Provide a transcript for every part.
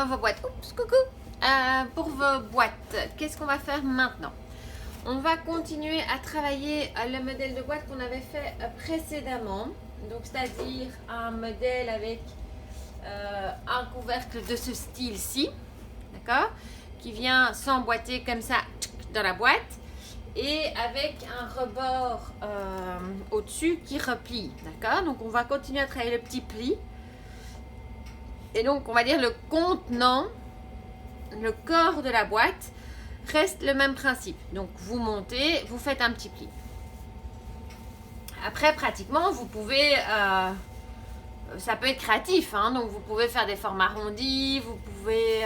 vos boîtes. Oups, coucou. Pour vos boîtes, qu'est-ce qu'on va faire maintenant? On va continuer à travailler le modèle de boîte qu'on avait fait précédemment. Donc, c'est-à-dire un modèle avec un couvercle de ce style-ci, d'accord, qui vient s'emboîter comme ça dans la boîte et avec un rebord au-dessus qui replie, d'accord. Donc, on va continuer à travailler le petit pli. Et donc, on va dire le contenant, le corps de la boîte reste le même principe. Donc, vous montez, vous faites un petit pli. Après, pratiquement, vous pouvez, ça peut être créatif, hein, donc vous pouvez faire des formes arrondies, vous pouvez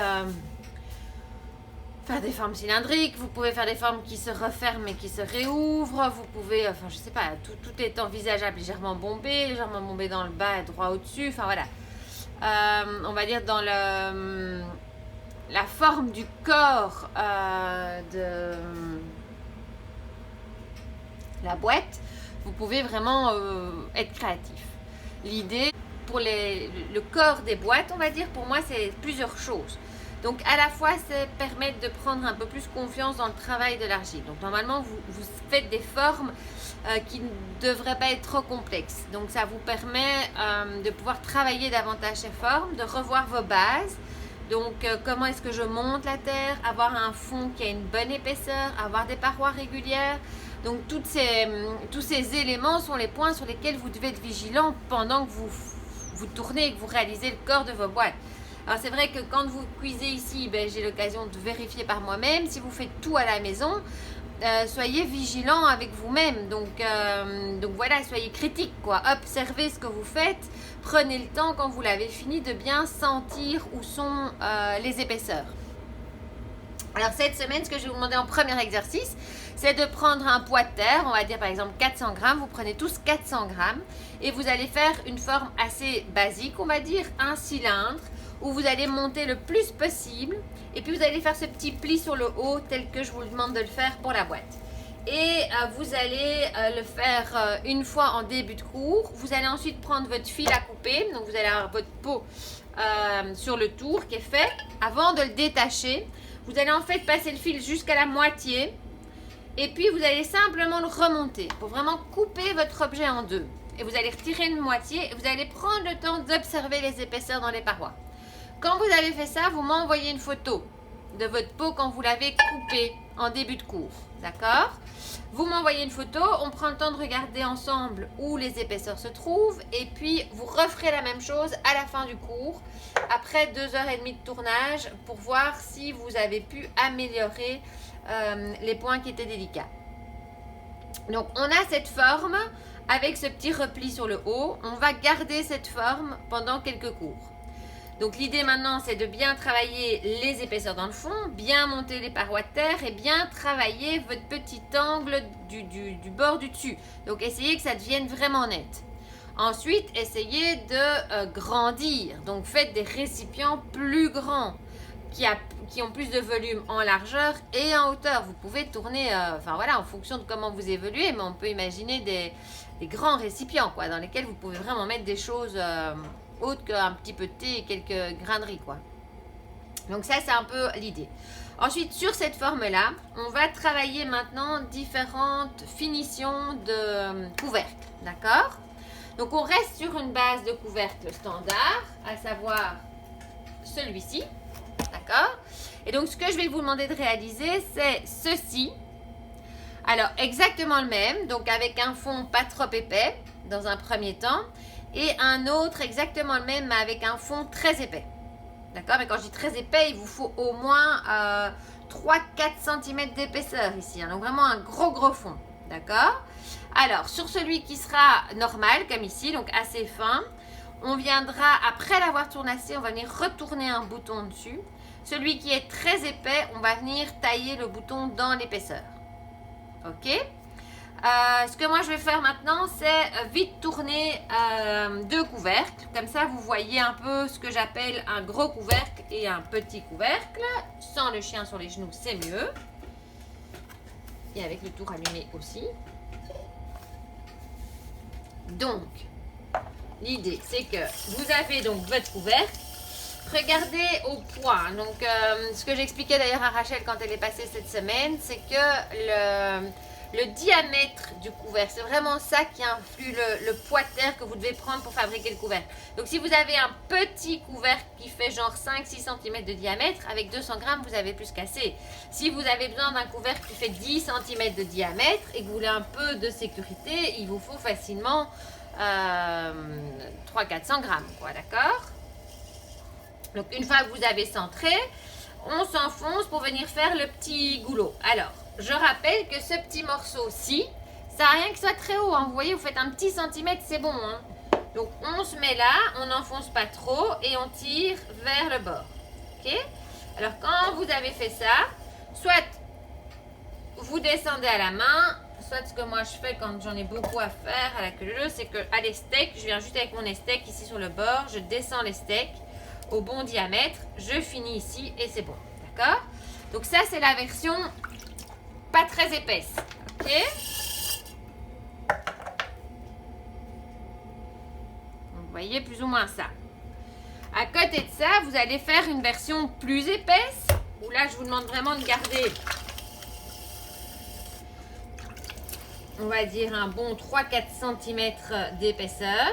faire des formes cylindriques, vous pouvez faire des formes qui se referment et qui se réouvrent, vous pouvez, enfin, je sais pas, tout est envisageable, légèrement bombé dans le bas et droit au-dessus, enfin voilà. On va dire dans la forme du corps de la boîte, vous pouvez vraiment être créatif. L'idée pour le corps des boîtes, on va dire, pour moi, c'est plusieurs choses. Donc, à la fois, c'est permettre de prendre un peu plus confiance dans le travail de l'argile. Donc, normalement, vous faites des formes qui ne devraient pas être trop complexes. Donc, ça vous permet de pouvoir travailler davantage ces formes, de revoir vos bases. Donc, comment est-ce que je monte la terre, avoir un fond qui a une bonne épaisseur, avoir des parois régulières. Donc, tous ces éléments sont les points sur lesquels vous devez être vigilant pendant que vous tournez et que vous réalisez le corps de vos boîtes. Alors, c'est vrai que quand vous cuisez ici, j'ai l'occasion de vérifier par moi-même. Si vous faites tout à la maison, soyez vigilant avec vous-même. Donc voilà, soyez critique, quoi. Observez ce que vous faites. Prenez le temps, quand vous l'avez fini, de bien sentir où sont les épaisseurs. Alors, cette semaine, ce que je vais vous demander en premier exercice, c'est de prendre un poids de terre, on va dire par exemple 400 grammes. Vous prenez tous 400 grammes et vous allez faire une forme assez basique, on va dire un cylindre, où vous allez monter le plus possible. Et puis, vous allez faire ce petit pli sur le haut, tel que je vous demande de le faire pour la boîte. Et vous allez le faire une fois en début de cours. Vous allez ensuite prendre votre fil à couper. Donc, vous allez avoir votre pot sur le tour qui est fait. Avant de le détacher, vous allez en fait passer le fil jusqu'à la moitié. Et puis, vous allez simplement le remonter pour vraiment couper votre objet en deux. Et vous allez retirer une moitié et vous allez prendre le temps d'observer les épaisseurs dans les parois. Quand vous avez fait ça, vous m'envoyez une photo de votre pot quand vous l'avez coupé en début de cours. D'accord? Vous m'envoyez une photo, on prend le temps de regarder ensemble où les épaisseurs se trouvent et puis vous referez la même chose à la fin du cours, après 2h30 de tournage, pour voir si vous avez pu améliorer les points qui étaient délicats. Donc, on a cette forme avec ce petit repli sur le haut. On va garder cette forme pendant quelques cours. Donc, l'idée maintenant, c'est de bien travailler les épaisseurs dans le fond, bien monter les parois de terre et bien travailler votre petit angle du bord du dessus. Donc, essayez que ça devienne vraiment net. Ensuite, essayez de grandir. Donc, faites des récipients plus grands qui ont plus de volume en largeur et en hauteur. Vous pouvez tourner, enfin voilà, en fonction de comment vous évoluez, mais on peut imaginer des grands récipients, quoi, dans lesquels vous pouvez vraiment mettre des choses autres qu'un petit peu de thé et quelques graineries, quoi. Donc ça, c'est un peu l'idée. Ensuite, sur cette forme-là, on va travailler maintenant différentes finitions de couvercles, d'accord? Donc, on reste sur une base de couvercle standard, à savoir celui-ci. D'accord? Et donc, ce que je vais vous demander de réaliser, c'est ceci. Alors, exactement le même, donc avec un fond pas trop épais, dans un premier temps, et un autre exactement le même, mais avec un fond très épais. D'accord? Mais quand je dis très épais, il vous faut au moins 3-4 cm d'épaisseur ici, hein, donc vraiment un gros fond. D'accord? Alors, sur celui qui sera normal, comme ici, donc assez fin, on viendra, après l'avoir tournassé, on va venir retourner un bouton dessus. Celui qui est très épais, on va venir tailler le bouton dans l'épaisseur. Ok? Ce que moi je vais faire maintenant, c'est vite tourner deux couvercles. Comme ça, vous voyez un peu ce que j'appelle un gros couvercle et un petit couvercle. Sans le chien sur les genoux, c'est mieux. Et avec le tour allumé aussi. Donc, l'idée, c'est que vous avez donc votre couvercle. regardez au poids. Donc, ce que j'expliquais d'ailleurs à Rachel quand elle est passée cette semaine, c'est que le diamètre du couvercle, c'est vraiment ça qui influe le poids de terre que vous devez prendre pour fabriquer le couvercle. Donc, si vous avez un petit couvercle qui fait genre 5-6 cm de diamètre, avec 200 grammes, vous avez plus qu'assez. Si vous avez besoin d'un couvercle qui fait 10 cm de diamètre et que vous voulez un peu de sécurité, il vous faut facilement 300-400 grammes, quoi, d'accord? Donc, une fois que vous avez centré, on s'enfonce pour venir faire le petit goulot. Alors, je rappelle que ce petit morceau-ci, ça n'a rien que soit très haut. Hein. Vous voyez, vous faites un petit centimètre, c'est bon. Hein. Donc, on se met là, on n'enfonce pas trop et on tire vers le bord. Ok? Alors, quand vous avez fait ça, soit vous descendez à la main, soit ce que moi je fais quand j'en ai beaucoup à faire à la queue, c'est qu'à les steaks, je viens juste avec mon steak ici sur le bord, je descends les steaks au bon diamètre, je finis ici et c'est bon. D'accord? Donc, ça, c'est la version pas très épaisse, ok? Vous voyez plus ou moins ça. À côté de ça, vous allez faire une version plus épaisse, où là, je vous demande vraiment de garder, on va dire, un bon 3-4 cm d'épaisseur.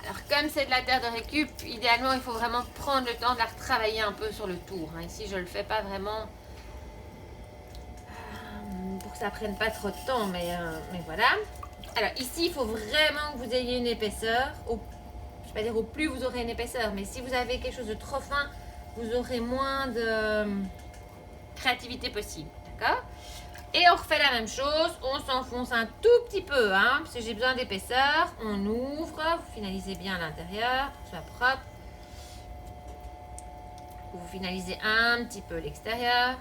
Alors, comme c'est de la terre de récup, idéalement, il faut vraiment prendre le temps de la retravailler un peu sur le tour. Hein. Ici, je ne le fais pas vraiment pour que ça prenne pas trop de temps, mais voilà. Alors, ici, il faut vraiment que vous ayez une épaisseur. Je ne vais pas dire au plus vous aurez une épaisseur, mais si vous avez quelque chose de trop fin, vous aurez moins de créativité possible. D'accord? Et on refait la même chose, on s'enfonce un tout petit peu, hein, parce que j'ai besoin d'épaisseur. On ouvre, vous finalisez bien à l'intérieur, pour que ce soit propre. Vous finalisez un petit peu l'extérieur.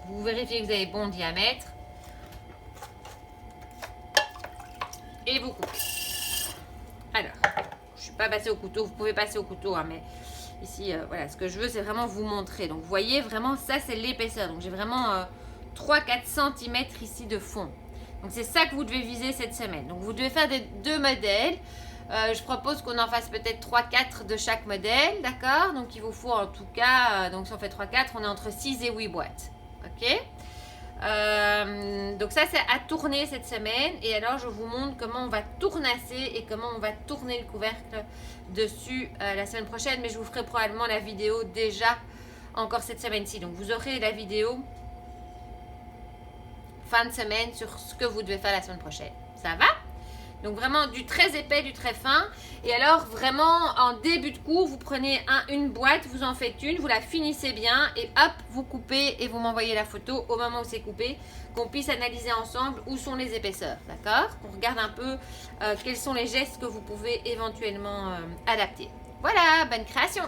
Vous vérifiez que vous avez bon diamètre. Et vous coupez. Alors, je ne suis pas passée au couteau, vous pouvez passer au couteau, hein, mais ici, voilà, ce que je veux, c'est vraiment vous montrer. Donc, vous voyez, vraiment, ça, c'est l'épaisseur. Donc, j'ai vraiment 3-4 cm ici de fond. Donc, c'est ça que vous devez viser cette semaine. Donc, vous devez faire des 2 modèles. Je propose qu'on en fasse peut-être 3-4 de chaque modèle, d'accord? Donc, il vous faut en tout cas, donc si on fait 3-4, on est entre 6 et 8 boîtes. Ok? Donc ça, c'est à tourner cette semaine. Et alors, je vous montre comment on va tournasser et comment on va tourner le couvercle dessus la semaine prochaine. Mais je vous ferai probablement la vidéo déjà encore cette semaine-ci. Donc, vous aurez la vidéo fin de semaine sur ce que vous devez faire la semaine prochaine. Ça va? Donc vraiment du très épais, du très fin. Et alors vraiment en début de cours, vous prenez une boîte, vous en faites une, vous la finissez bien et hop, vous coupez et vous m'envoyez la photo au moment où c'est coupé, qu'on puisse analyser ensemble où sont les épaisseurs, d'accord? Qu'on regarde un peu quels sont les gestes que vous pouvez éventuellement adapter. Voilà, bonne création!